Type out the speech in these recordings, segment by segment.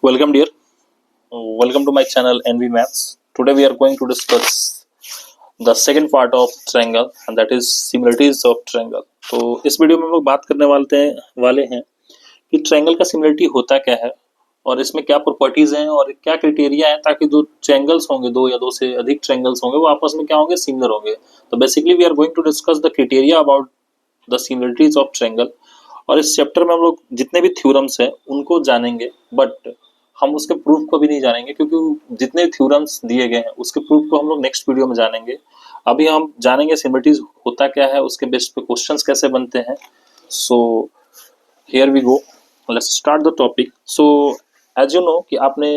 Welcome, dear. Welcome to my channel NV Maths. Today we are going to discuss the second part of triangle and that is similarities of triangle. तो इस video में हम लोग बात करने वाले हैं कि ट्रायंगल का सिमिलरिटी होता क्या है और इसमें क्या प्रॉपर्टीज हैं और क्या क्राइटेरिया है ताकि जो ट्रायंगल्स होंगे दो या दो से अधिक ट्रायंगल्स होंगे वो आपस में क्या होंगे, सिमिलर होंगे. तो basically we are going to discuss the criteria about the similarities of triangle. और इस चैप्टर में हम लोग जितने भी थ्योरम्स हैं उनको जानेंगे, बट हम उसके प्रूफ को भी नहीं जानेंगे क्योंकि जितने थ्योरम्स दिए गए हैं उसके प्रूफ को हम लोग नेक्स्ट वीडियो में जानेंगे. अभी हम जानेंगे सिमिलरिटीज होता क्या है, उसके बेस पे क्वेश्चंस कैसे बनते हैं. So here we go, let's start the topic. So as you know कि आपने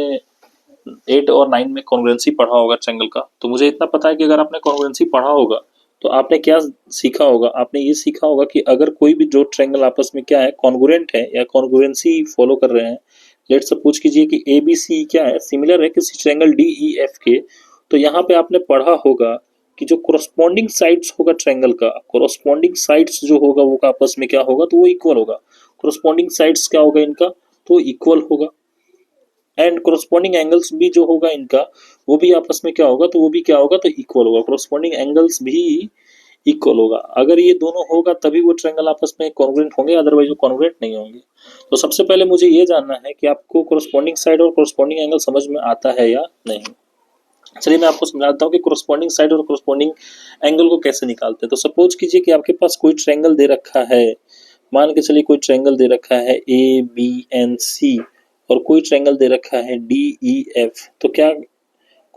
8 और 9 में कॉन्ग्रुएंसी पढ़ा होगा ट्रायंगल का. तो मुझे इतना पता है कि अगर आपने कॉन्ग्रुएंसी पढ़ा होगा तो आपने क्या सीखा होगा, आपने ये सीखा होगा कि अगर कोई भी जो ट्रायंगल आपस में क्या है, कॉन्ग्रुएंट है या कॉन्ग्रुएंसी फॉलो कर रहे हैं. लेट्स सपोज कीजिए कि ए बी सी क्या है, सिमिलर है किसी ट्रायंगल डी ई एफ के. तो यहाँ पे आपने पढ़ा होगा कि जो कोरस्पॉन्डिंग साइड्स होगा ट्रायंगल का, कोरस्पॉन्डिंग साइड्स जो होगा वो आपस में क्या होगा, तो वो इक्वल होगा. कोरस्पॉन्डिंग साइड्स क्या होगा इनका, तो इक्वल होगा. एंड कोरस्पॉन्डिंग एंगल्स भी जो होगा इनका वो भी आपस में क्या होगा, तो वो भी क्या होगा, तो इक्वल होगा. कोरस्पॉन्डिंग एंगल्स भी इक्वल होगा. अगर ये दोनों होगा तभी वो ट्रायंगल आपस में कॉन्ग्रुएंट होंगे, अदरवाइज वो कॉन्ग्रुएंट नहीं होंगे. तो सबसे पहले मुझे ये जानना है कि आपको कोरस्पॉन्डिंग साइड और कोरस्पॉन्डिंग एंगल समझ में आता है या नहीं. चलिए मैं आपको समझाता हूँ कि कोरस्पॉन्डिंग साइड और कोरस्पॉन्डिंग एंगल को कैसे निकालते हैं. तो सपोज कीजिए कि आपके पास कोई ट्रायंगल दे रखा है, मान के चलिए कोई ट्रायंगल दे रखा है ए बी एन सी और कोई ट्रायंगल दे रखा है डी ई एफ. तो क्या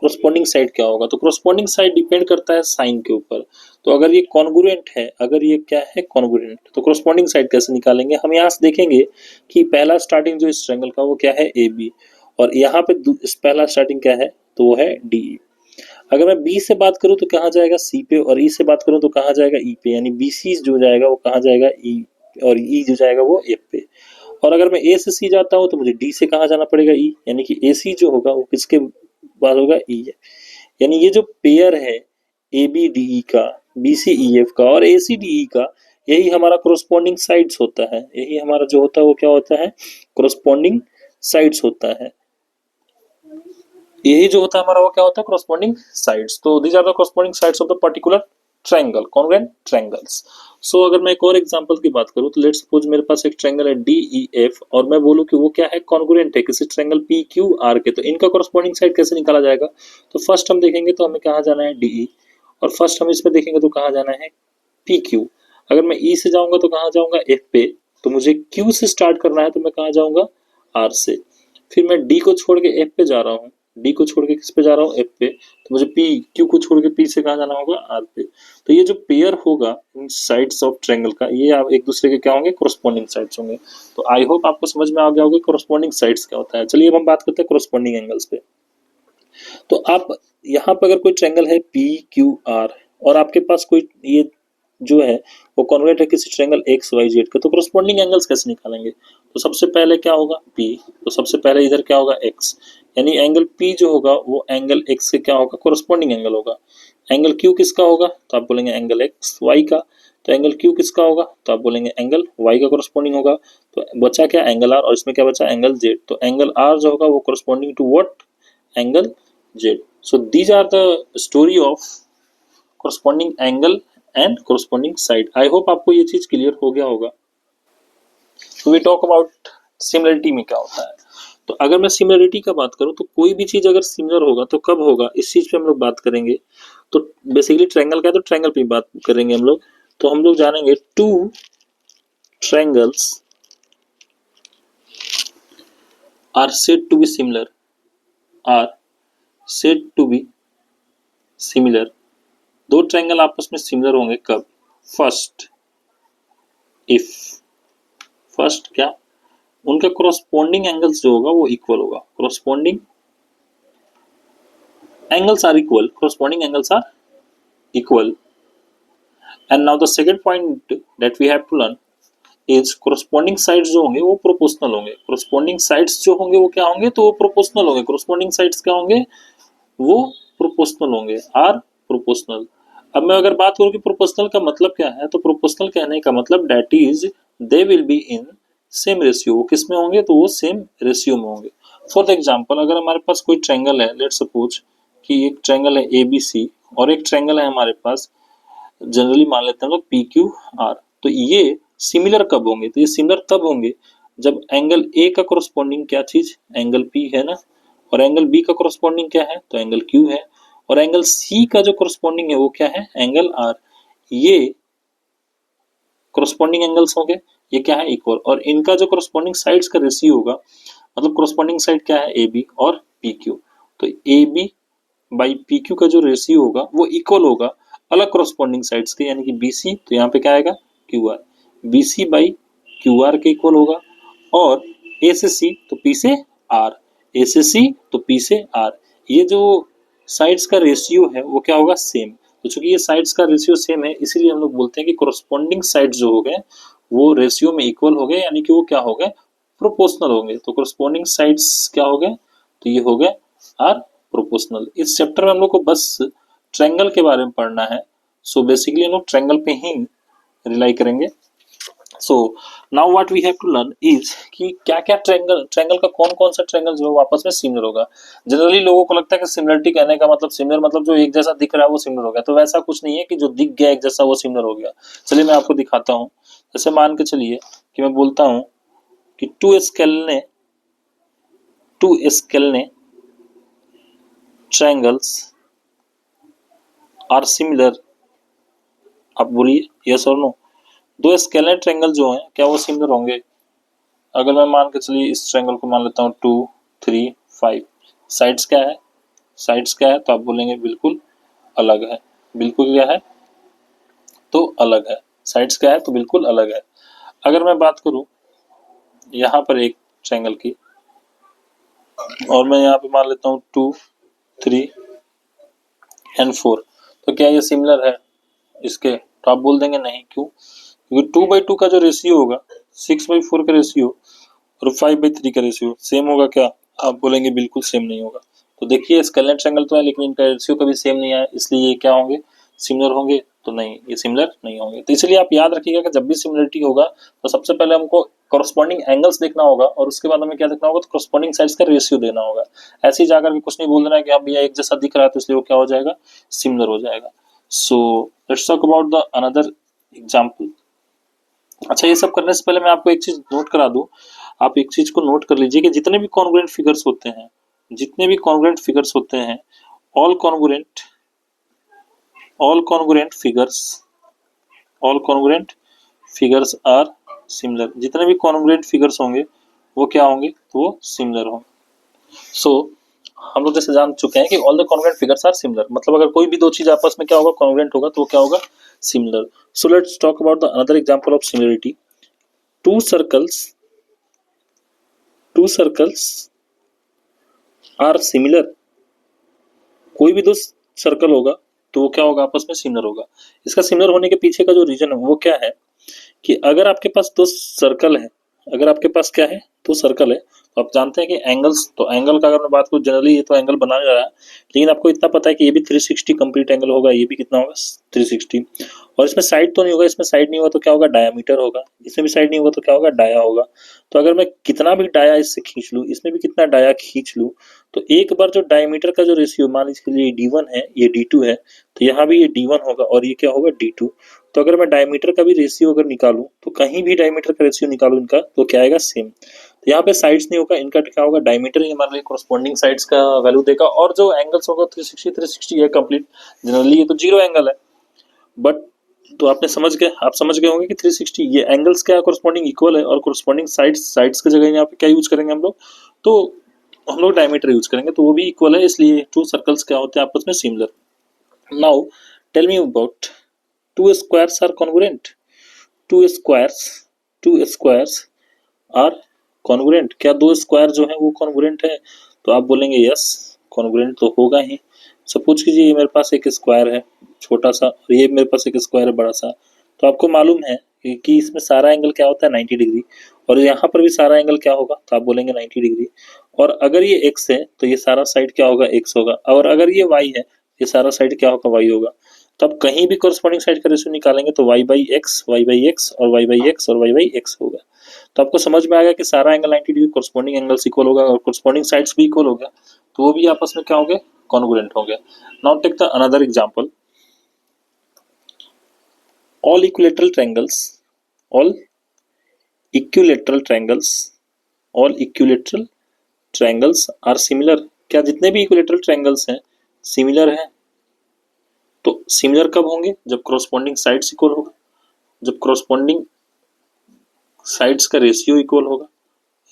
कोरस्पॉन्डिंग साइड क्या होगा, तो कोरस्पॉन्डिंग साइड डिपेंड करता है साइन के ऊपर. तो अगर ये कॉन्ग्रुएंट है, अगर ये क्या है कॉन्ग्रुएंट, तो कोरस्पॉन्डिंग साइड कैसे निकालेंगे. हम यहाँ से देखेंगे कि पहला स्टार्टिंग जो इस ट्रायंगल का वो क्या है ए बी और यहाँ पे पहला स्टार्टिंग क्या है, तो वो है डी. अगर मैं बी से बात करूँ तो कहाँ जाएगा, सी पे, और ई से बात करूँ तो कहाँ जाएगा, ई पे. यानी बी सी जो जाएगा वो कहाँ जाएगा, ई, और ई जो जाएगा वो एफ पे. और अगर मैं ए से सी जाता हूँ तो मुझे डी से कहाँ जाना पड़ेगा, ई. यानी कि ए सी जो होगा वो किसके बाद होगा, ई है. यानी ये जो पेयर है ए बी डी ई का, बी सी ई एफ का और ए सी डी ई का, यही हमारा कोरस्पॉन्डिंग साइड्स होता है. यही हमारा जो होता है वो क्या होता है, कोरस्पॉन्डिंग साइड्स होता है. यही जो होता है हमारा वो क्या होता है, कोरस्पॉन्डिंग साइड्स. तो these are the corresponding sides of the particular triangle, congruent triangles. So अगर मैं एक और एग्जांपल की बात करूं तो लेट्स सपोज मेरे पास एक ट्रायंगल है डी ई एफ और मैं बोलूं कि वो क्या है, कॉन्ग्रुएंट है किसी ट्रायंगल पी क्यू आर के. तो इनका कोरस्पॉन्डिंग साइड कैसे निकाला जाएगा, तो फर्स्ट हम देखेंगे तो हमें कहाँ जाना है, डी ई, और फर्स्ट हम इसमें देखेंगे तो कहाँ जाना है, पी क्यू. अगर मैं ई से जाऊंगा तो कहाँ जाऊंगा, एफ पे. तो मुझे क्यू से स्टार्ट करना है तो मैं कहाँ जाऊंगा, आर से. फिर मैं डी को छोड़ के एफ पे जा रहा हूँ, डी को छोड़ के किस पे जा रहा हूँ, एफ पे. तो मुझे पी क्यू को छोड़ के पी से कहाँ जाना होगा, आर पे. तो ये जो पेयर होगा इन साइड्स ऑफ ट्रायंगल का, ये आप एक दूसरे के क्या होंगे, कोरस्पॉन्डिंग साइड्स होंगे. तो आई होप आपको समझ में आ गया होगा कोरस्पॉन्डिंग साइड्स क्या होता है. चलिए अब हम बात करते हैं कोरस्पॉन्डिंग एंगल्स पे. तो आप यहाँ पर अगर कोई ट्रायंगल है पी क्यू आर और आपके पास कोई ये जो है वो कॉन्ग्रुएंट है किसी ट्रायंगल एक्स वाई जेड का, तो कोरस्पॉन्डिंग एंगल्स कैसे निकालेंगे. तो सबसे पहले क्या होगा, पी. तो सबसे पहले इधर क्या होगा, एक्स. यानी एंगल पी जो होगा वो एंगल एक्स के क्या होगा, कोरस्पॉन्डिंग एंगल होगा. एंगल क्यू किसका होगा, तो आप बोलेंगे एंगल एक्स वाई का. तो एंगल क्यू किसका होगा, तो आप बोलेंगे एंगल वाई का कोरस्पॉन्डिंग होगा. तो बचा क्या, एंगल आर, और इसमें क्या बचा, एंगल जेड. तो एंगल आर जो होगा वो corresponding to what, angle z. So these are the story of corresponding angle and corresponding side. I hope आपको ये चीज क्लियर हो गया होगा. तो वी टॉक अबाउट सिमिलरिटी में क्या होता है. तो अगर मैं सिमिलरिटी का बात करूं तो कोई भी चीज अगर सिमिलर होगा तो कब होगा, इस चीज पे हम लोग बात करेंगे. तो बेसिकली ट्रायंगल का है तो ट्रायंगल पे बात करेंगे हम लोग. तो हम लोग जानेंगे two triangles are said to be similar, are said to be similar. दो ट्रायंगल आपस में सिमिलर होंगे कब, फर्स्ट इफ, फर्स्ट क्या, उनका कोरस्पॉन्डिंग एंगल्स जो होगा वो इक्वल होगा. Corresponding angles are equal, corresponding angles are equal. And now the second point that we have to learn is corresponding sides जो होंगे वो प्रोपोर्शनल होंगे. कोरस्पॉन्डिंग साइड्स जो होंगे वो क्या होंगे, तो वो प्रोपोर्शनल होंगे. कोरस्पॉन्डिंग साइड्स क्या होंगे, वो प्रोपोर्शनल होंगे, आर प्रोपोर्शनल. अब मैं अगर बात करूं कि प्रोपोर्शनल का मतलब क्या है, तो प्रोपोर्शनल कहने का मतलब that is they will be in same ratio, वो किस में होंगे, तो वो सेम रेशियो में होंगे। फॉर एग्जांपल अगर हमारे पास कोई ट्रायंगल है, लेट्स सपोज कि एक ट्रायंगल है ABC और एक ट्रायंगल है हमारे पास, जनरली मान लेते हैं हम लोग PQR, तो ये सिमिलर कब होंगे, तो ये सिमिलर तब होंगे जब एंगल A का कोरस्पॉन्डिंग क्या चीज, एंगल P है ना, और एंगल B का कोरस्पॉन्डिंग क्या है, तो एंगल Q है, और एंगल C का जो कोरस्पॉन्डिंग है वो क्या है, एंगल R। ये कोरस्पॉन्डिंग एंगल्स होंगे, ये क्या है, इक्वल, और इनका जो कोरस्पॉन्डिंग साइड्स का रेशियो होगा, मतलब कोरस्पॉन्डिंग साइड क्या है, AB और PQ, तो AB बाई PQ का जो रेशियो होगा वो इक्वल होगा अलग कोरस्पॉन्डिंग साइड्स के, यानी कि BC, तो यहाँ पे क्या आएगा, QR, BC बाई QR के इक्वल होगा, और A से C तो P से R, A से C तो P से R, ये जो साइड्स का रेशियो है वो क्या होगा, सेम। तो चूंकि ये साइड्स का रेशियो सेम है, इसीलिए हम लोग बोलते हैं कि कोरस्पॉन्डिंग साइड्स जो हो गए वो रेशियो में इक्वल हो गए, यानी कि वो क्या हो गए, प्रोपोर्शनल हो गए। तो कोरस्पॉन्डिंग साइड्स क्या हो गए, तो ये हो गए आर प्रोपोर्शनल। इस चैप्टर में हम लोग को बस ट्रायंगल के बारे में पढ़ना है, सो बेसिकली हम लोग ट्रायंगल पे ही रिलाई करेंगे। So now what we have to learn is कि क्या क्या ट्रायंगल का कौन कौन सा ट्रायंगल जो है वो आपस में सिमिलर होगा। जनरली लोगों को लगता है कि सिमिलरिटी कहने का मतलब सिमिलर मतलब जो एक जैसा दिख रहा है वो सिमिलर हो गया, तो वैसा कुछ नहीं है कि जो दिख गया एक जैसा वो सिमिलर हो गया। चलिए मैं आपको दिखाता हूँ। जैसे मान के चलिए कि मैं बोलता हूँ कि टू स्केलने ट्रायंगल्स आर सिमिलर। आप बोलिए यस और नो, दो स्केलर ट्रायंगल जो हैं क्या वो सिमिलर होंगे। अगर मैं मान के चलिए इस ट्रायंगल को मान लेता हूँ 2 3 5, साइड्स क्या है, साइड्स क्या है, तो आप बोलेंगे बिल्कुल अलग है, बिल्कुल क्या है, तो अलग है, साइड्स क्या है, तो बिल्कुल अलग है। अगर मैं बात करूं यहाँ पर एक ट्रायंगल की, और मैं यहाँ पे मान लेता हूँ 2 3 एंड 4, तो क्या ये सिमिलर है इसके, तो आप बोल देंगे नहीं, क्यों, क्योंकि 2/2 का जो रेशियो होगा 6/4 का रेशियो और 5/3 का रेशियो सेम होगा क्या, आप बोलेंगे बिल्कुल सेम नहीं होगा। तो देखिए स्केलर ट्रायंगल तो है लेकिन इनका रेशियो कभी सेम नहीं है, इसलिए ये क्या होंगे, सिमिलर होंगे, तो नहीं ये सिमिलर नहीं होंगे। तो इसलिए आप याद रखिएगा कि जब भी सिमिलरिटी होगा तो सबसे पहले हमको कॉरस्पॉन्डिंग एंगल्स देखना होगा, और उसके बाद हमें क्या देखना होगा, तो कॉरस्पॉन्डिंग साइड्स का रेशियो देना होगा। ऐसे ही जाकर के कुछ नहीं बोल देना है कि अब ये एक जैसा दिख रहा है तो इसलिए वो क्या हो जाएगा, सिमिलर हो जाएगा। सो let's talk about the another example. अच्छा, ये सब करने से पहले मैं आपको एक चीज नोट करा दूं, आप एक चीज को नोट कर लीजिए कि जितने भी कॉन्ग्रुएंट फिगर्स होते हैं, जितने भी कॉन्ग्रुएंट फिगर्स होते हैं, all congruent figures are similar. जितने भी कॉन्ग्रुएंट फिगर्स होंगे वो क्या होंगे, तो वो सिमिलर होंगे। सो हम लोग जैसे जान चुके हैं कि all the congruent figures are similar, मतलब अगर कोई भी दो चीज आपस में क्या होगा, कॉन्ग्रुएंट होगा, तो वो क्या होगा, similar. So let's talk about the another example of similarity. Two circles are similar. कोई भी दो सर्कल होगा तो वो क्या होगा, आपस में सिमिलर होगा। इसका सिमिलर होने के पीछे का जो रीजन है वो क्या है कि अगर आपके पास दो सर्कल है, अगर आपके पास क्या है, दो सर्कल है, तो आप जानते हैं कि एंगल्स, तो एंगल का अगर मैं बात करूं, जनरली ये तो एंगल बना रहा है, लेकिन आपको इतना पता है कि ये भी 360 कंप्लीट एंगल होगा, ये भी कितना होगा, 360, और इसमें साइड तो नहीं होगा, इसमें साइड नहीं होगा तो क्या होगा, डायामीटर होगा, इसमें भी साइड नहीं होगा तो क्या होगा, डाया होगा। तो अगर मैं कितना भी डाया इससे खींच लूं, इसमें भी कितना डाया खींच लूं, तो एक बार जो डायमीटर का जो रेशियो, मान लीजिए ये D1 है, ये D2 है, तो यहाँ भी ये D1 होगा और ये क्या होगा, D2। तो अगर मैं डायमीटर का भी रेशियो अगर निकालूं, तो कहीं भी डायमीटर का रेशियो निकालूं इनका, तो क्या आएगा, सेम। तो यहाँ पे साइड्स नहीं होगा, इनका क्या होगा, डायमीटर ही हमारे लिए कोरस्पॉन्डिंग साइड्स का वैल्यू देगा, और जो एंगल्स होगा 360 है कंप्लीट। जनरली ये तो जीरो एंगल है, बट तो आपने आप समझ गए होंगे कि 360 ये एंगल्स क्या कोरस्पॉन्डिंग इक्वल है, और कोरस्पॉन्डिंग साइड्स की जगह यहाँ पे क्या यूज करेंगे हम लोग, तो हम लोग डायमीटर यूज करेंगे, तो वो भी इक्वल है, इसलिए टू सर्कल्स क्या होते हैं, आपस में similar. Now tell me about two squares are congruent. Two squares are congruent. क्या दो स्क्वायर जो है वो कॉन्ग्रुएंट है, तो आप बोलेंगे यस, कॉन्ग्रुएंट तो होगा ही। सपोज कीजिए ये मेरे पास एक स्क्वायर है छोटा सा, और ये मेरे पास एक स्क्वायर है बड़ा सा, तो आपको मालूम है कि इसमें सारा एंगल क्या होता है, 90 डिग्री, और यहाँ पर भी सारा एंगल क्या होगा, तो आप बोलेंगे 90 डिग्री। और अगर ये x है तो ये सारा साइड क्या होगा, x होगा, और अगर ये y है ये सारा साइड क्या होगा, y होगा। तब कहीं भी कोरस्पॉन्डिंग साइड का रेशियो निकालेंगे तो y by x, Y by x और y बाई एक्स और y बाई एक्स होगा। तो आपको समझ में आ गया कि सारा angle 90 degree corresponding angles equal होगा और कोरस्पॉन्डिंग साइड्स भी इक्वल हो गया, तो वो भी आपस में क्या हो गए, कॉन्ग्रुएंट हो गया। Now take the another example, all equilateral triangles all equilateral triangles all equilateral triangles are similar। क्या जितने भी इक्विलेटरल ट्रायंगल्स हैं सिमिलर हैं? तो सिमिलर कब होंगे? जब कोरस्पॉन्डिंग साइड्स इक्वल होगा, जब कोरस्पॉन्डिंग साइड्स का रेशियो इक्वल होगा,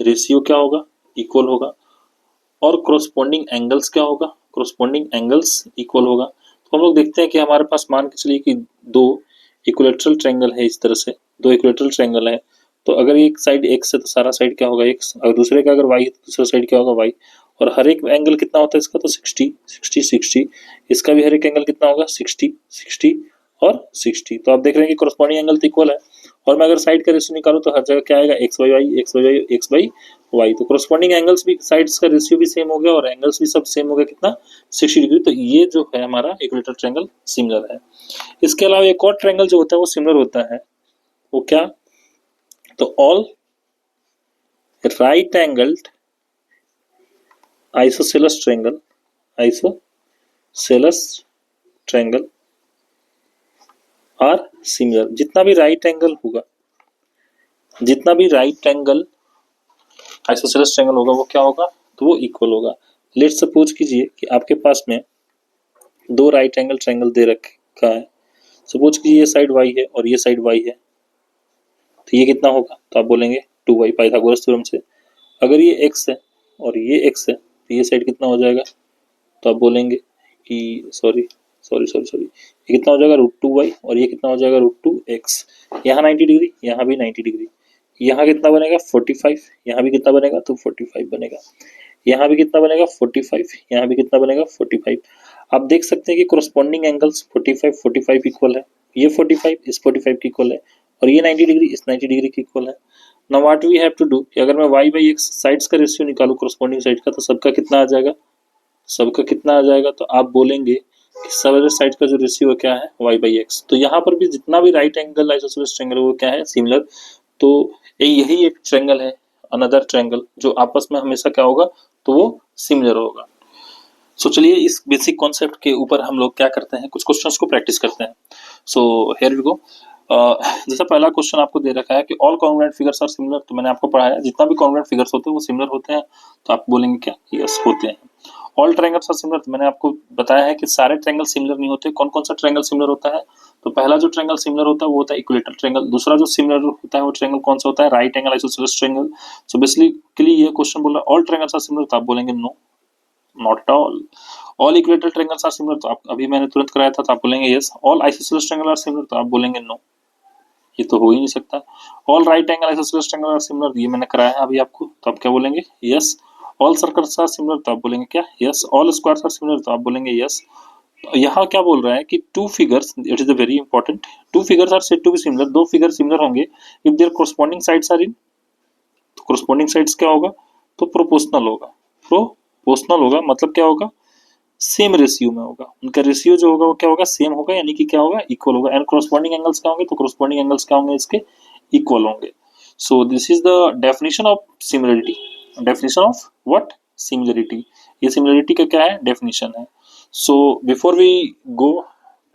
रेशियो क्या होगा, इक्वल होगा, और कोरस्पॉन्डिंग एंगल्स क्या होगा, कोरस्पॉन्डिंग एंगल्स इक्वल होगा। तो हम लोग देखते हैं कि हमारे पास मान के चलिए कि दो इक्विलेटरल ट्रायंगल है, इस तरह से दो इक्विलेटरल ट्रायंगल है, तो अगर एक साइड एक्स है तो सारा साइड क्या होगा एक्स, और दूसरे का अगर वाई है तो दूसरा साइड क्या होगा वाई, और हर एक एंगल कितना होता है इसका, तो 60 60 60, इसका भी हर एक एंगल कितना होगा 60 60 और 60। तो आप देख रहे हैं कि कोरस्पॉन्डिंग एंगल तो इक्वल है, और मैं अगर साइड का रेशियो निकालूं तो हर जगह क्या आएगा, x by y x by y x by y. तो कोरस्पॉन्डिंग एंगल्स भी, साइड्स का रेशियो भी सेम हो गया और एंगल्स भी सब सेम हो गया, कितना 60 डिग्री। तो ये जो है हमारा इक्विलेटरल ट्रायंगल सिमिलर है। इसके अलावा एक और ट्रायंगल जो होता है वो सिमिलर होता है, वो क्या, तो all right angled isosceles triangle, isosceles triangle are similar. जितना भी राइट एंगल होगा, जितना भी राइट एंगल आइसोसेलेस ट्रायंगल होगा वो क्या होगा, तो वो इक्वल होगा। लेट सपोज कीजिए कि आपके पास में दो राइट एंगल ट्रायंगल दे रखा है, सपोज कीजिए ये साइड y है और ये साइड y है, तो ये कितना होगा, तो आप बोलेंगे 2y पाइथागोरस थ्योरम से। अगर ये x है और ये x है तो ये साइड कितना हो जाएगा, तो आप बोलेंगे कि सॉरी सॉरी सॉरी सॉरी ये कितना हो जाएगा √2y, और ये कितना हो जाएगा √2x। यहाँ 90 डिग्री, यहाँ भी 90 डिग्री, यहाँ कितना बनेगा 45, यहाँ भी कितना बनेगा, तो 45 बनेगा, यहाँ भी कितना बनेगा 45, यहाँ भी कितना बनेगा 45। आप देख सकते हैं कि कोरस्पॉन्डिंग एंगल्स 45 45 इक्वल है, ये 45 इस 45 की इक्वल है, और ये 90 डिग्री इस 90 डिग्री की इक्वल है। Now what we have to do, कि अगर मैं y बाई एक्स साइड्स का रेशियो निकालूं कोरस्पॉन्डिंग साइड का, तो सबका कितना आ जाएगा, सबका कितना आ जाएगा, तो आप बोलेंगे कि सारे साइड का जो रेशियो क्या है y बाई एक्स। तो यहाँ पर भी जितना भी राइट एंगल आइसोसेलेस ट्रायंगल वो क्या है, सिमिलर। तो यही एक ट्रायंगल है, अनदर ट्रायंगल, जो आपस में हमेशा क्या होगा, तो वो सिमिलर होगा। सो चलिए इस बेसिक कॉन्सेप्ट के ऊपर हम लोग क्या करते हैं, कुछ क्वेश्चंस को प्रैक्टिस करते हैं। So here we go. जैसा पहला क्वेश्चन आपको दे रखा है कि all congruent figures are similar, तो मैंने आपको पढ़ाया जितना भी कॉन्ग्रुएंट फिगर्स होते हैं वो सिमिलर होते हैं, तो आप बोलेंगे क्या, यस होते हैं। ऑल ट्रायंगल्स आर सिमिलर, तो मैंने आपको बताया है कि सारे ट्रायंगल सिमिलर नहीं होते। कौन कौन सा ट्रायंगल सिमिलर होता है, तो पहला जो ट्रायंगल सिमिलर होता है वो होता है इक्विलेटरल ट्रायंगल। दूसरा जो सिमिलर होता है वो ट्रायंगल कौन सा होता है, right angle isosceles triangle. So basically ये क्वेश्चन बोल रहा है ऑल ट्रायंगल्स आर सिमिलर, तो आप बोलेंगे no, not at all. All equilateral triangles are similar, तो आप अभी मैंने तुरंत कराया था, तो आप बोलेंगे yes. All isosceles triangle are similar, तो आप बोलेंगे नो, ये तो हो ही नहीं सकता। All right angle isosceles triangle are similar, ये मैंने कराया है अभी आपको, तो आप क्या बोलेंगे yes. All circles are similar, तो आप बोलेंगे क्या, yes. All squares are similar, तो आप बोलेंगे यस। यहाँ क्या बोल रहा है कि two figures, it is very important, two figures are said to be similar, दो फिगर सिमिलर होंगे if there corresponding sides are in, तो कोरस्पॉन्डिंग साइड्स क्या होगा, तो प्रोपोर्शनल होगा, प्रोपोर्शनल होगा, मतलब क्या होगा, सेम रेशियो में होगा, उनका रेशियो जो होगा वो क्या होगा, सेम होगा, यानी कि क्या होगा, इक्वल होगा। एंड कोरस्पॉन्डिंग एंगल्स क्या होंगे, तो कोरस्पॉन्डिंग एंगल्स क्या होंगे, इसके इक्वल होंगे। So this is the definition of similarity, definition of what, similarity. ये सिमिलरिटी का क्या है, डेफिनेशन है। So before we go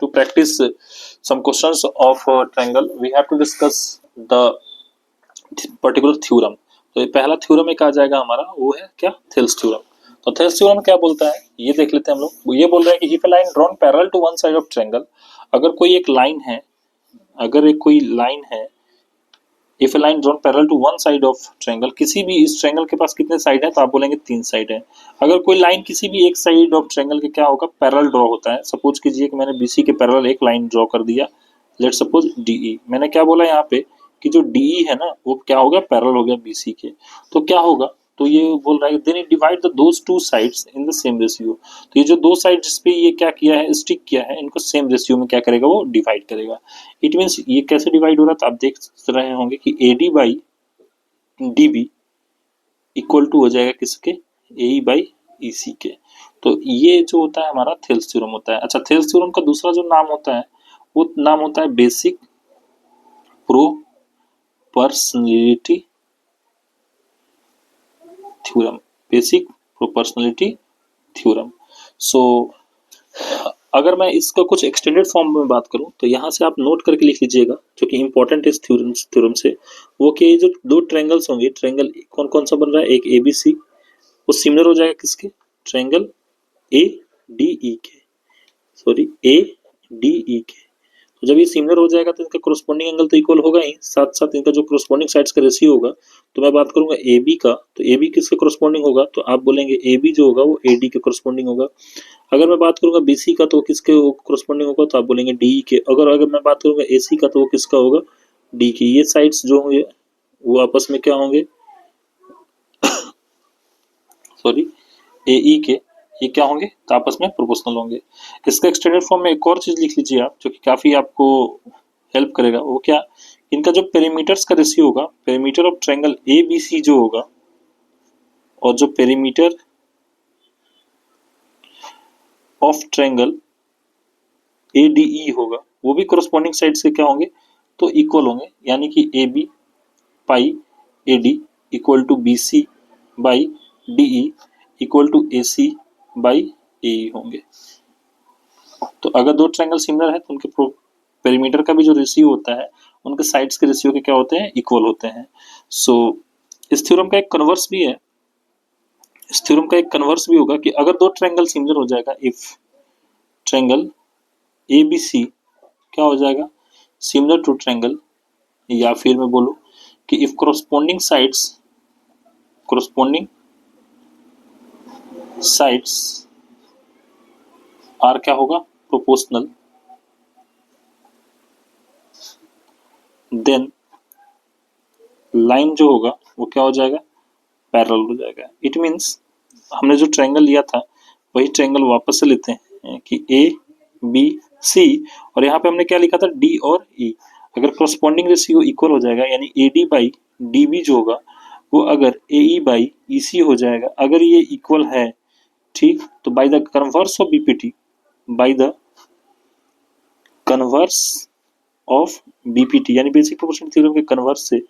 to practice some questions of triangle, we have to discuss the particular theorem. तो ये पहला theorem एक आ जाएगा हमारा, वो है क्या, थेल्स थ्योरम। तो थेल्स थ्योरम क्या बोलता है, ये देख लेते हैं हम लोग। ये बोल रहा है कि if a line drawn parallel to one side of triangle, अगर कोई एक लाइन है, अगर एक कोई लाइन है, if a line drawn parallel to one side of triangle, किसी भी इस ट्रायंगल के पास कितने साइड है, तो आप बोलेंगे 3 साइड है। अगर कोई लाइन किसी भी एक साइड ऑफ ट्रायंगल के क्या होगा, पैरेलल ड्रॉ होता है। सपोज कीजिए कि मैंने बीसी के पैरेलल एक लाइन ड्रॉ कर दिया, लेट सपोज डीई। मैंने क्या बोला यहाँ पे कि जो डीई है ना वो क्या हो गया, पैरेलल हो गया बीसी के। तो क्या होगा, तो ये बोल रहा है then it divide the those two sides in the same ratio. तो ये जो दो साइड जिस पे ये क्या किया है, स्टिक किया है, इनको सेम रेशियो में क्या करेगा, वो डिवाइड करेगा। इट मीन्स ये कैसे डिवाइड हो रहा है, तो आप देख रहे होंगे कि AD by DB equal to हो जाएगा किसके, AE बाई ईसी के। तो ये जो होता है हमारा थेल्स थ्योरम होता है। अच्छा, थेल्स थ्योरम का दूसरा जो नाम होता है वो नाम होता है basic proportionality theorem. Basic proportionality theorem. So अगर मैं इसका कुछ एक्सटेंडेड फॉर्म में बात करूं तो यहाँ से आप नोट करके लिख लीजिएगा, जो कि इंपॉर्टेंट है इस थ्योरम से, वो कि ये जो दो ट्रायंगल्स होंगे, ट्रायंगल कौन कौन सा बन रहा है, एक ए बी सी, वो सिमिलर हो जाएगा किसके, ट्रायंगल ए डी ई के, सॉरी ए डी ई के। तो जब ये सिमिलर हो जाएगा तो इनका कोरोस्पोंडिंग एंगल तो इक्वल होगा ही, साथ साथ इनका जो कोरोस्पोंडिंग साइड्स का रेशियो होगा, तो मैं बात करूंगा ए बी का, तो ए बी किसके कोरोस्पोंडिंग होगा, तो आप बोलेंगे ए बी जो होगा वो ए डी के कोरोस्पोंडिंग होगा। अगर मैं बात करूंगा बी सी का तो वो किसके कोरोस्पोंडिंग होगा, तो आप बोलेंगे डी के। अगर अगर मैं बात करूंगा ए सी का तो वो किसका होगा, डी की। ये साइड्स जो होंगे वो आपस में क्या होंगे, सॉरी ए ई के, ये क्या होंगे, तो आपस में प्रोपोर्शनल होंगे। इसका एक्सटेंडेड फॉर्म में एक और चीज लिख लीजिए आप, जो कि काफी आपको हेल्प करेगा। वो क्या, इनका जो पेरीमीटर्स का रेशियो होगा, perimeter of triangle A B C जो होगा, और जो perimeter of triangle A D E होगा, वो भी कोरोस्पोंडिंग साइड से क्या होंगे, तो इक्वल होंगे। यानी कि A B by A D equal to B C by D E equal to A C by A E होंगे। तो अगर दो ट्रायंगल सिमिलर है तो उनके पेरीमीटर का भी जो रेशियो होता है, उनके साइड्स के रेशियो के क्या होते हैं, इक्वल होते हैं। सो इस थ्योरम का एक कन्वर्स भी है, इस थ्योरम का एक कन्वर्स भी होगा कि अगर दो ट्रायंगल सिमिलर हो जाएगा, if triangle A B C क्या हो जाएगा, सिमिलर टू ट्रायंगल, या फिर मैं बोलूं कि इफ कोरोस्पोंडिंग साइड्स आर क्या होगा, प्रोपोर्शनल, देन लाइन जो होगा वो क्या हो जाएगा, पैरेलल हो जाएगा। इट मीन्स हमने जो ट्रायंगल लिया था वही ट्रायंगल वापस से लेते हैं कि ए बी सी, और यहाँ पे हमने क्या लिखा था, डी और ई। अगर कोरोस्पोंडिंग रेशियो इक्वल हो जाएगा, यानी A D by D B जो होगा वो अगर ए ई बाई ई सी हो जाएगा, अगर ये इक्वल है, ठीक, तो by the converse of BPT, by the converse of BPT यानी बेसिक प्रोपोर्शनल थ्योरम के कन्वर्स से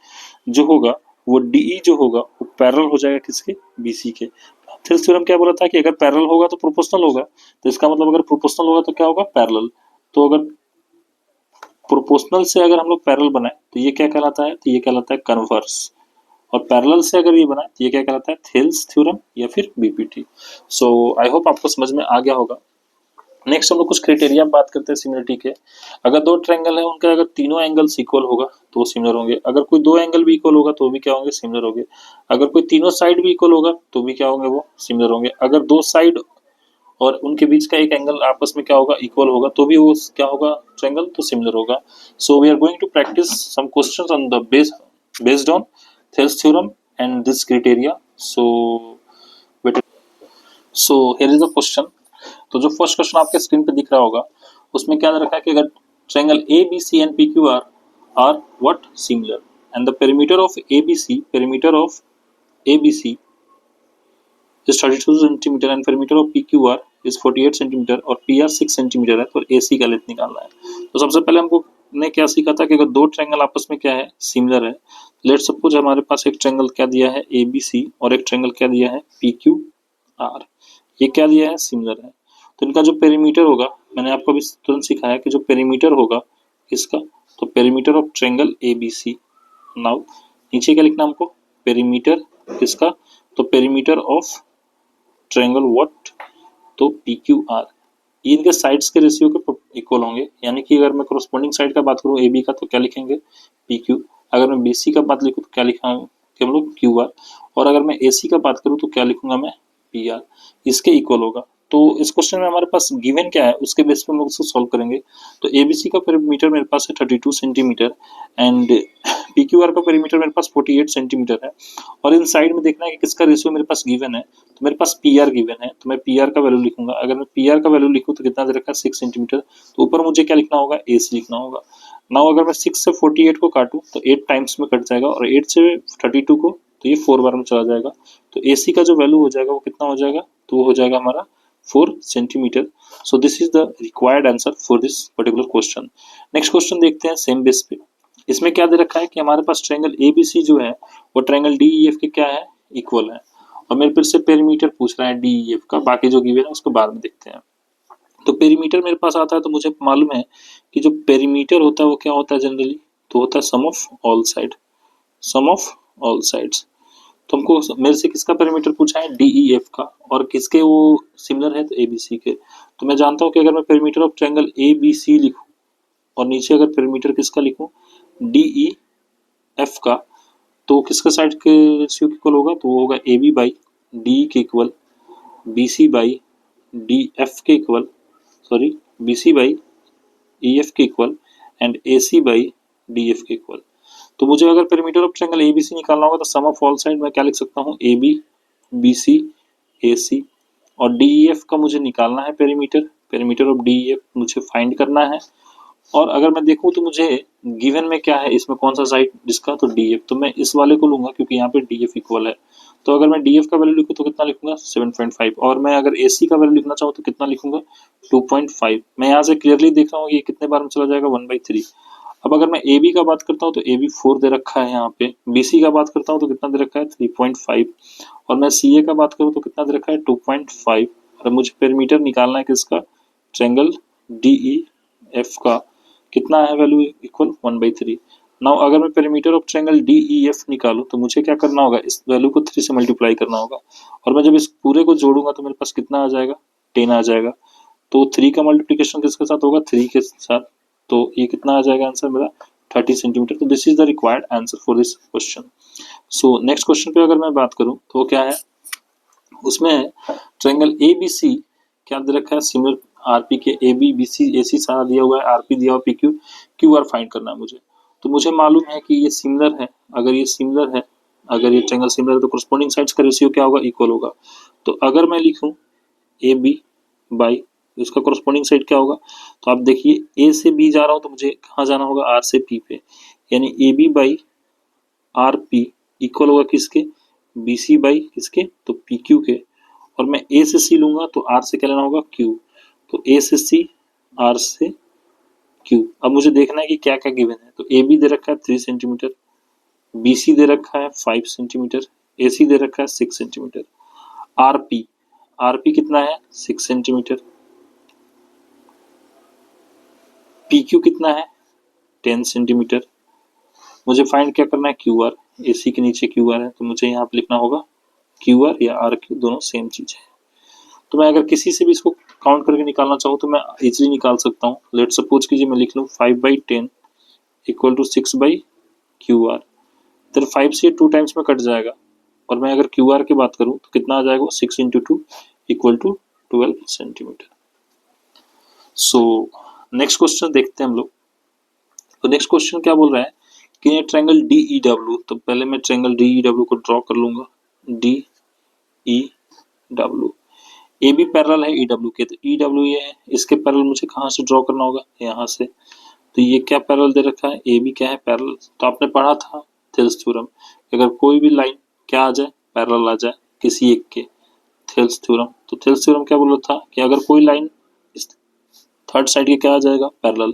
जो होगा वो डीई जो होगा वो पैरेलल हो जाएगा किसके, बीसी के। थेल्स थ्योरम क्या बोला था कि अगर पैरेलल होगा तो प्रोपोर्शनल होगा, तो इसका मतलब अगर प्रोपोर्शनल होगा तो क्या होगा, पैरेलल। तो अगर प्रोपोर्शनल से अगर हम लोग पैरेलल बनाए तो ये क्या कहलाता है, तो ये कहलाता है कन्वर्स, और पैरेलल से अगर ये बनाए तो ये क्या कहलाता है, थेल्स थ्योरम या फिर बीपीटी। सो आई होप आपको समझ में आ गया होगा। नेक्स्ट हम लोग कुछ क्राइटेरिया बात करते हैं सिमिलरिटी के। अगर दो ट्रायंगल है, उनका अगर तीनों एंगल्स इक्वल होगा तो वो सिमिलर होंगे। अगर कोई दो एंगल भी इक्वल होगा तो भी क्या होंगे, सिमिलर होंगे। अगर कोई तीनों साइड भी इक्वल होगा तो भी क्या होंगे, वो सिमिलर होंगे। अगर दो साइड और उनके बीच का एक एंगल आपस में क्या होगा, इक्वल होगा, तो भी वो क्या होगा, ट्रायंगल तो सिमिलर होगा। So we are going to practice some questions on the based on Thales theorem and this criteria. So here is the question. तो जो फर्स्ट क्वेश्चन आपके स्क्रीन पे दिख रहा होगा उसमें क्या रखा है कि अगर triangle A B C and P Q R what, similar, and the perimeter of A B C is 32 centimetre and perimeter of P Q R is 48 centimetre और पी आर 6 सेंटीमीटर है, तो ए सी का लेंथ निकालना है। तो सबसे पहले हमको ने क्या सीखा था कि अगर दो ट्रायंगल आपस में क्या है, सिमिलर है। लेट सपोज हमारे पास एक ट्रायंगल क्या दिया है, ए बी सी, और एक ट्रायंगल क्या दिया है, पी क्यू आर। ये क्या दिया है, सिमिलर है। तो इनका जो पेरीमीटर होगा, मैंने आपको अभी तुरंत सिखाया कि जो पेरीमीटर होगा इसका, तो perimeter of triangle A B C. Now नीचे क्या लिखना हमको, पेरीमीटर किसका, तो पेरीमीटर ऑफ ट्रायंगल व्हाट, तो पी क्यू आर। ये इनके साइड्स के रेशियो के इक्वल होंगे। यानी कि अगर मैं कोरोस्पोंडिंग साइड का बात करूँ ए बी का तो क्या लिखेंगे, पी क्यू। अगर मैं बी सी का बात लिखूँ तो क्या लिखेंगे हम लोग, क्यू आर। और अगर मैं ए सी का बात करूँ तो क्या लिखूंगा मैं, पी आर। इसके इक्वल होगा। तो इस क्वेश्चन में हमारे पास गिवन क्या है उसके बेस पे हम लोग इसको सॉल्व करेंगे। तो एबीसी का पेरीमीटर मेरे पास है 32 सेंटीमीटर एंड पीक्यूआर का पेरीमीटर मेरे पास 48 सेंटीमीटर है। और इन साइड में देखना है कि किसका रेशियो मेरे पास गिवन है। तो मेरे पास पी आर गिवन है, तो मैं पी आर का वैल्यू लिखूंगा। अगर मैं पी आर का वैल्यू लिखूँ तो कितना दे रखा है, 6 सेंटीमीटर। तो ऊपर मुझे क्या लिखना होगा, ए सी लिखना होगा। नाउ अगर मैं 6 से 48 को काटूं तो 8 टाइम्स में कट जाएगा और 8 से 32 को तो ये 4 बार में चला जाएगा। तो AC का जो वैल्यू हो जाएगा वो कितना हो जाएगा, तो वो हो जाएगा हमारा 4 centimetre. So this is the required answer for this particular question. Next question देखते हैं सेम बेस पे। इसमें क्या दे रखा है कि हमारे पास ट्रायंगल ABC जो है वो ट्रायंगल DEF के क्या है, इक्वल है। और मेरे फिर से पेरीमीटर पूछ रहा है DEF का, बाकी जो गिवन है उसको बाद में देखते हैं। तो पेरीमीटर मेरे पास आता है तो मुझे मालूम है कि जो पेरीमीटर होता है वो क्या होता है जनरली, तो होता है sum of all side, sum of all sides. तो हमको मेरे से किसका पेरीमीटर पूछा है, DEF का, और किसके वो सिमिलर है, तो ABC के। तो मैं जानता हूँ कि अगर मैं पेरीमीटर ऑफ ट्रायंगल ABC लिखूं और नीचे अगर पेरीमीटर किसका लिखूं, DEF का, तो किसका साइड के रेशियो के इक्वल होगा, तो वो होगा AB बाई DE के इक्वल, BC बाई DF के equal, sorry BC by EF के equal and AC by DF के इक्वल। तो मुझे अगर पेरीमीटर ऑफ ट्रायंगल ABC निकालना होगा तो सम ऑफ ऑल साइड मैं क्या लिख सकता हूँ, AB BC AC, और DEF का मुझे निकालना है पेरीमीटर, पेरीमीटर ऑफ DEF मुझे फाइंड करना है। और अगर मैं देखूं तो मुझे गिवन में क्या है, इसमें कौन सा साइड जिसका, तो DF, तो मैं इस वाले को लूंगा क्योंकि यहाँ पे DF इक्वल है। तो अगर मैं DF का वैल्यू लिखूं तो कितना लिखूंगा, 7.5, और मैं अगर AC का वैल्यू लिखना चाहूँ तो कितना लिखूंगा, 2.5। मैं यहाँ से क्लियरली देख रहा हूँ ये कितने बार में चला जाएगा, 1/3। अब अगर मैं AB का बात करता हूँ तो AB 4 दे रखा है यहाँ पे, BC का बात करता हूँ तो कितना दे रखा है, 3.5, और मैं CA का बात करूँ तो कितना दे रखा है, 2.5। और मुझे पेरीमीटर निकालना है किसका, ट्रायंगल DEF का, कितना है वैल्यू, इक्वल 1/3। नाउ अगर मैं पेरीमीटर ऑफ ट्रायंगल DEF निकालूं तो मुझे क्या करना होगा, इस वैल्यू को 3 से मल्टीप्लाई करना होगा, और मैं जब इस पूरे को जोड़ूंगा तो मेरे पास कितना आ जाएगा, 10 आ जाएगा। तो 3 का मल्टीप्लिकेशन किसके साथ होगा, 3 के साथ, तो ये कितना आ जाएगा आंसर मेरा, 30 सेंटीमीटर। तो this is the required answer for this question. So next question पे अगर मैं बात करूं तो क्या है, उसमें ट्रायंगल ABC क्या दे रखा है, सिमिलर आरपी के, AB BC AC सारा दिया हुआ है, आरपी दिया हुआ, PQ QR फाइंड करना है मुझे। तो मुझे मालूम है कि ये सिमिलर है, अगर ये सिमिलर है, अगर ये ट्रायंगल सिमिलर है तो कोरस्पोंडिंग साइड्स का रेशियो क्या होगा, इक्वल होगा। तो अगर मैं लिखूं AB बाई, इसका कोरस्पोंडिंग साइड क्या होगा, तो आप देखिए A से B जा रहा हूं तो मुझे कहाँ जाना होगा, R से P पे, यानी AB बाई RP इक्वल होगा किसके, BC बाई किसके, तो PQ के। और मैं A से C लूंगा तो R से क्या लेना होगा, Q, तो A से C, R से Q। अब मुझे देखना है कि क्या क्या गिवन है। तो AB दे रखा है 3 सेंटीमीटर, BC दे रखा है 5 सेंटीमीटर, AC दे रखा है 6 सेंटीमीटर, RP कितना है, 6 सेंटीमीटर, PQ कितना है, 10 सेंटीमीटर। मुझे फाइंड क्या करना है, QR। AC के नीचे QR है तो मुझे यहाँ पे लिखना होगा QR या RQ, दोनों सेम चीज है। तो मैं अगर किसी से भी इसको काउंट करके निकालना चाहूँ तो मैं इजीली निकाल सकता हूँ। लेट सपोज कीजिए मैं लिख लूँ 5/10 इक्वल टू 6/QR। फिर 5 से 2 टाइम्स में कट जाएगा, और मैं अगर QR की बात करूँ तो कितना आ जाएगा, 6 × 2 equal to 12 centimetre. So next question देखते हैं हम लोग। तो नेक्स्ट क्वेश्चन क्या बोल रहा है कि ट्रायंगल DEW, तो पहले मैं ट्रायंगल DEW को ड्रॉ कर लूंगा, DEW। AB पैरेलल है EW के, तो EW ये है, इसके पैरेलल मुझे कहाँ से ड्रॉ करना होगा, यहाँ से। तो ये क्या पैरेलल दे रखा है, AB क्या है, पैरेलल। तो आपने पढ़ा था थेल्स थ्योरम, अगर कोई भी लाइन क्या आ जाए, पैरेलल आ जाए किसी एक के, थेल्स थ्योरम। तो थेल्स थ्योरम क्या बोल रहा था कि अगर कोई लाइन इस थर्ड साइड के क्या आ जाएगा, पैरेलल,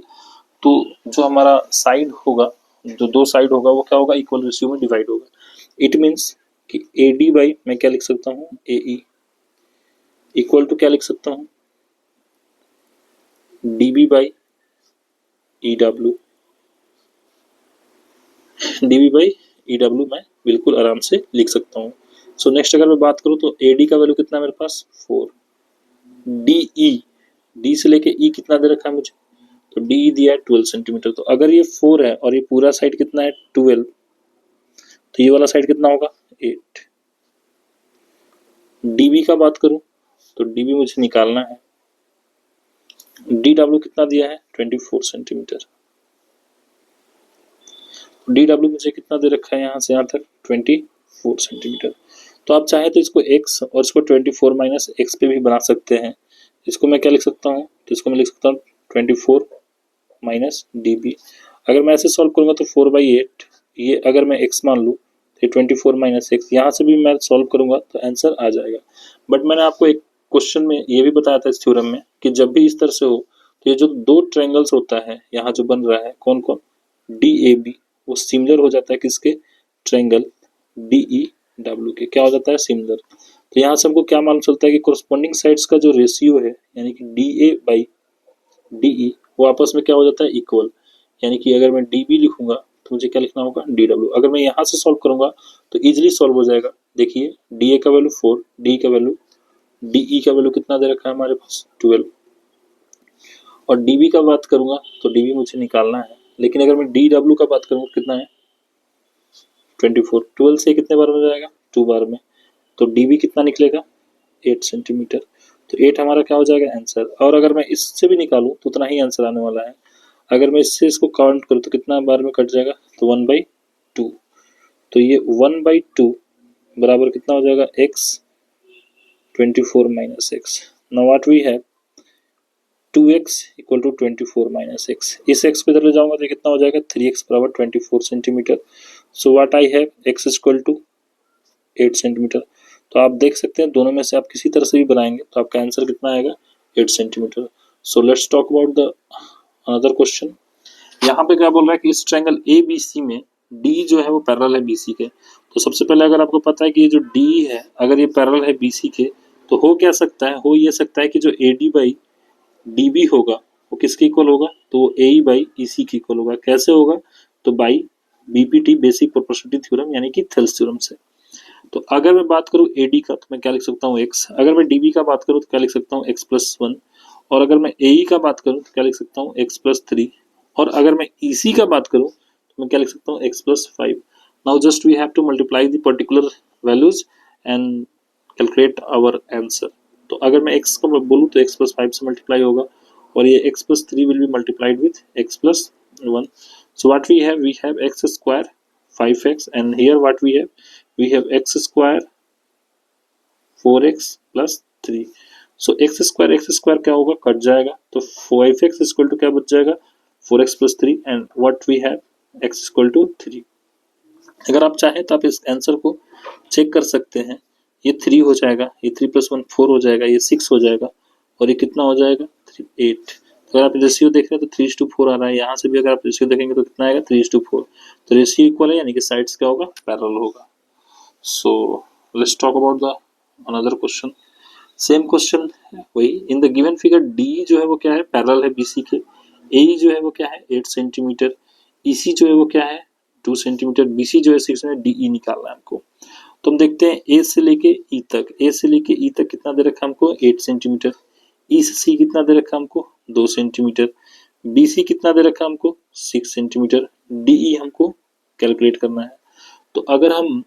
तो जो हमारा साइड होगा, जो दो साइड होगा वो क्या होगा, इक्वल रेशियो में डिवाइड होगा। इट मीन्स कि AD बाई मैं क्या लिख सकता हूँ, AE इक्वल टू क्या लिख सकता हूँ, DB by EW। DB by EW मैं बिल्कुल आराम से लिख सकता हूँ। सो नेक्स्ट अगर मैं बात करूँ तो AD का वैल्यू कितना है मेरे पास, 4। DE, D से लेके E कितना दे रखा है मुझे, तो DE दिया है 12 सेंटीमीटर। तो अगर ये 4 है और ये पूरा साइड कितना है, 12, तो ये वाला साइड कितना होगा, 8। DB का बात करूं तो DB मुझे निकालना है, DW कितना दिया है, 24 सेंटीमीटर। DW मुझे कितना दे रखा है यहाँ से यहाँ तक, 24 सेंटीमीटर। तो आप चाहे तो इसको x और इसको 24 माइनस x पे भी बना सकते हैं। इसको मैं क्या लिख सकता हूँ, तो इसको मैं लिख सकता हूँ 24 माइनस DB। अगर मैं ऐसे सॉल्व करूंगा तो 4/8, ये अगर मैं x मान लूँ ये 24 माइनस एक्स, यहाँ से भी मैं सॉल्व करूंगा तो आंसर आ जाएगा। बट मैंने आपको एक क्वेश्चन में ये भी बताया था इस थ्योरम में कि जब भी इस तरह से हो तो ये जो दो ट्रायंगल्स होता है यहाँ जो बन रहा है कौन कौन, डी ए बी, वो सिमिलर हो जाता है किसके, ट्रायंगल डी ई डब्ल्यू के, क्या हो जाता है, सिमिलर। तो यहाँ से हमको क्या मालूम चलता है कि कोरस्पॉन्डिंग साइड्स का जो रेशियो है यानी कि डी ए बाई डी ई वो आपस में क्या हो जाता है, इक्वल। यानी कि अगर मैं डी बी लिखूंगा तो मुझे क्या लिखना होगा, डी डब्ल्यू। अगर मैं यहाँ से सॉल्व करूंगा तो इजिली सॉल्व हो जाएगा। देखिए डी ए का वैल्यू 4, डी का वैल्यू, डी ई का वैल्यू कितना दे रखा है हमारे पास 12, और डी बी का बात करूंगा तो डी बी मुझे निकालना है, लेकिन अगर मैं डी डब्ल्यू का बात करूंगा कितना है 24, 12 से कितने बार में जाएगा, 2 बार में, तो डी बी कितना निकलेगा 8 सेंटीमीटर। तो 8 हमारा क्या हो जाएगा आंसर। और अगर मैं इससे भी निकालूं तो उतना ही आंसर आने वाला है। अगर मैं इससे इसको काउंट करूं तो कितना बार में कट जाएगा, तो 1/2। तो ये 1/2 बराबर कितना हो जाएगा, x 24 minus x. Now what we have 2x equal to 24 minus x. इस x को इधर ले जाऊंगा तो कितना हो जाएगा 3x बराबर 24 centimetre. So what I have x equal to 8 centimetre. तो आप देख सकते हैं दोनों में से आप किसी तरह से भी बनाएंगे तो आपका आंसर कितना आएगा 8 centimetre. So let's talk about the another question. यहाँ पे क्या बोल रहा है कि इस ट्रायंगल ए बी सी में डी जो है वो पैरेलल है बीसी के। तो सबसे पहले अगर आपको पता है कि ये जो डी है अगर ये पैरेलल है बीसी के तो हो क्या सकता है, हो ये सकता है कि जो A D by D B होगा वो किसके इक्वल होगा, तो ए ई बाई ई सी के इक्वल होगा। कैसे होगा, तो by BPT basic proportionality theorem यानी कि थेल्स थ्योरम से। तो अगर मैं बात करूँ ए डी का तो मैं क्या लिख सकता हूँ एक्स, अगर मैं डी बी का बात करूँ तो क्या लिख सकता हूँ एक्स प्लस 1, और अगर मैं ए ई का बात करूँ तो क्या लिख सकता हूँ एक्स प्लस 3, और अगर मैं ई सी का बात करूँ तो मैं क्या लिख सकता हूँ x plus 5। Now just we have to multiply the particular values and calculate our answer. तो अगर मैं x को मैं बोलूँ तो x प्लस 5 से मल्टीप्लाई होगा, और ये x plus 3 will be multiplied with x plus 1। So what we have x square 5x, and here what we have x square 4x plus 3। So x square क्या होगा, कट जाएगा, तो 5x equal to क्या बच जाएगा 4x plus 3, and what we have x equal to 3। अगर आप चाहें तो आप इस आंसर को चेक कर सकते हैं। ये 3 हो जाएगा, ये 3 प्लस 1 4 हो जाएगा, ये 6 हो जाएगा, और ये कितना हो जाएगा 8। तो अगर आप रेशियो देख रहे हैं तो 3:4 आ रहा है। यहाँ से भी अगर आप रेशियो देखेंगे तो कितना आएगा 3:4। तो रेशियो इक्वल है यानी कि साइड्स क्या होगा, पैरेलल होगा। सो let's talk about the another question. Same question है वही। इन द गिवन फिगर डी जो है वो क्या है, पैरेलल है बीसी के। ए जो है वो क्या है 8 सेंटीमीटर, ईसी जो है वो क्या है 2 सेंटीमीटर, बीसी जो है 6 में, डी ई निकालना है हमको। तो हम देखते हैं ए से लेके ई तक, ए से लेके ई तक कितना दे रखा हमको 8 सेंटीमीटर, ई से सी कितना दे रखा हमको 2 सेंटीमीटर, बी सी कितना दे रखा हमको 6 सेंटीमीटर, डी ई हमको कैलकुलेट करना है। तो अगर हम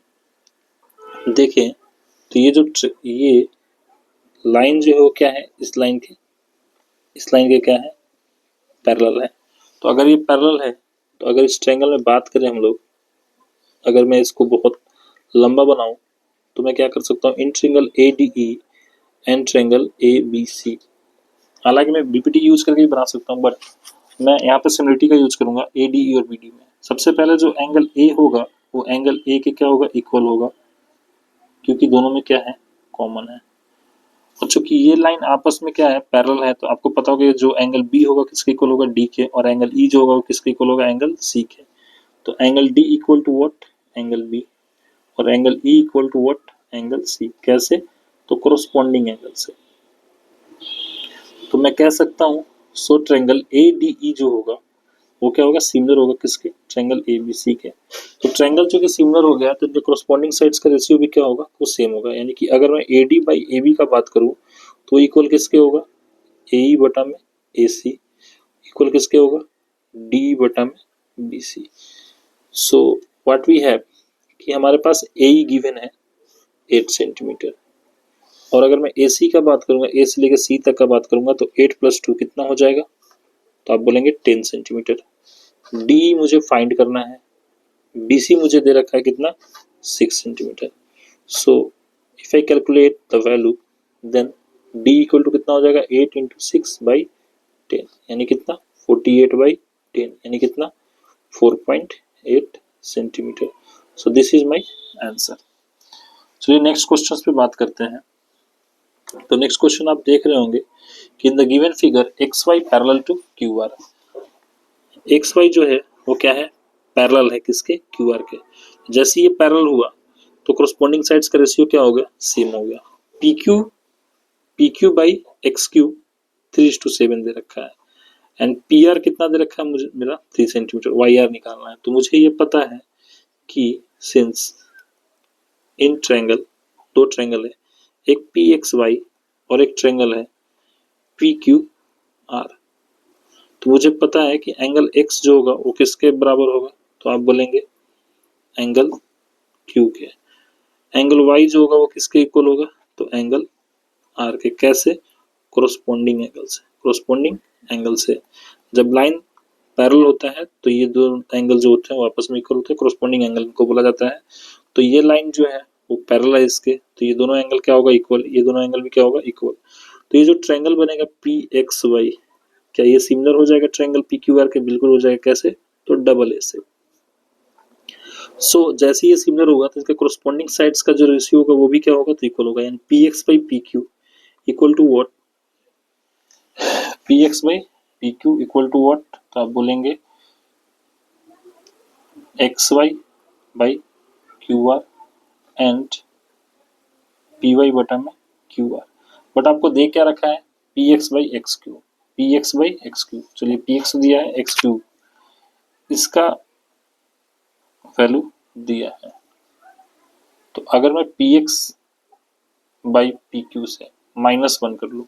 देखें तो ये लाइन जो है वो क्या है, इस लाइन के क्या है, पैरेलल है। तो अगर ये पैरेलल है तो अगर इस ट्रायंगल में बात करें हम लोग, अगर मैं इसको बहुत लंबा बनाऊं तो मैं क्या कर सकता हूँ, in triangle A D E and triangle A B C. हालांकि मैं बीपीटी यूज करके भी बना सकता हूँ, बट मैं यहाँ पे सिमिलरिटी का यूज करूंगा ए डी ई और बी डी में। सबसे पहले जो एंगल ए होगा वो एंगल ए के क्या होगा, इक्वल होगा, क्योंकि दोनों में क्या है, कॉमन है। और चूंकि ये लाइन आपस में क्या है, पैरेलल है, तो आपको पता होगा जो एंगल बी होगा किसके इक्वल होगा, डी के, और एंगल ई जो होगा वो किसके इक्वल होगा, एंगल सी के। तो angle D equal to what, angle B, और angle E equal to what, angle C. कैसे, तो कोरोस्पॉन्डिंग एंगल से। तो मैं कह सकता हूँ सो ट्रायंगल ए डी ई जो होगा वो क्या होगा, सिमिलर होगा किसके, ट्रायंगल ए बी सी के। तो ट्रायंगल जो कि सिमिलर हो गया तो इनके कोरोस्पॉन्डिंग साइड्स का रेशियो भी क्या होगा, वो सेम होगा। यानी कि अगर मैं A D by A B का बात करूँ तो इक्वल किसके होगा, ए ई बटा में ए सी इक्वल किसके होगा, डी बटा में B C. So what we have कि हमारे पास ए ई गिवन है 8 सेंटीमीटर, और अगर मैं ए सी का बात करूंगा, ए से लेकर सी तक का बात करूंगा तो 8 प्लस 2 कितना हो जाएगा, तो आप बोलेंगे 10 सेंटीमीटर। डी मुझे फाइंड करना है, बी सी मुझे दे रखा है कितना 6 centimetre. So if I calculate the value then D equal to कितना हो जाएगा 8 इंटू 6/10 यानी कितना 48/10 यानी कितना 4.8 centimetre. So this is my answer. चलिए नेक्स्ट क्वेश्चन पे बात करते हैं। तो नेक्स्ट क्वेश्चन आप देख रहे होंगे कि in the given figure X Y parallel to Q R. X Y जो है वो क्या है, पैरेलल है किसके, क्यू आर के। जैसे ये पैरेलल हुआ तो कोरस्पोंडिंग साइड्स का रेशियो क्या हो गया, सेम हो गया। P Q by x Q 3:7 दे रखा है एंड पी आर कितना दे रखा है मुझे, मेरा 3 सेंटीमीटर। वाई आर निकालना है। तो मुझे ये पता है कि सिंस इन ट्रायंगल, दो ट्रायंगल है, एक पी एक्स वाई और एक ट्रायंगल है पी क्यू आर, तो मुझे पता है कि एंगल एक्स जो होगा वो किसके बराबर होगा, तो आप बोलेंगे एंगल क्यू के। एंगल वाई जो होगा वो किसके इक्वल होगा, तो एंगल आर के। कैसे, कोरस्पोंडिंग एंगल से, कोरस्पोंडिंग एंगल से। जब लाइन पैरेलल होता है तो ये दो एंगल जो होते हैं वो आपस में इक्वल होते हैं, कोरस्पोंडिंग एंगल को बोला जाता है। तो ये लाइन जो है वो पैरेलल है इसके, तो ये दोनों एंगल क्या होगा, इक्वल। ये दोनों एंगल भी क्या होगा, इक्वल। तो ये जो ट्रायंगल बनेगा पी एक्स वाई, क्या ये सिमिलर हो जाएगा ट्रायंगल पी क्यू आर के, बिल्कुल हो जाएगा। कैसे, तो डबल ए से। सो जैसे ये सिमिलर होगा तो इसका कोरस्पोंडिंग साइड्स का जो रेशियो होगा वो भी क्या होगा, तो इक्वल होगा। यानी P X by P Q equal to what, P X by P Q equal to what, तो आप बोलेंगे X Y by Q R and P Y बटा में क्यू आर। बट आपको दे क्या रखा है, P X by x Q, P X by x Q. चलिए पी एक्स दिया है, एक्स क्यू इसका वैल्यू दिया है। तो अगर मैं P X by P Q से -1 कर लूँ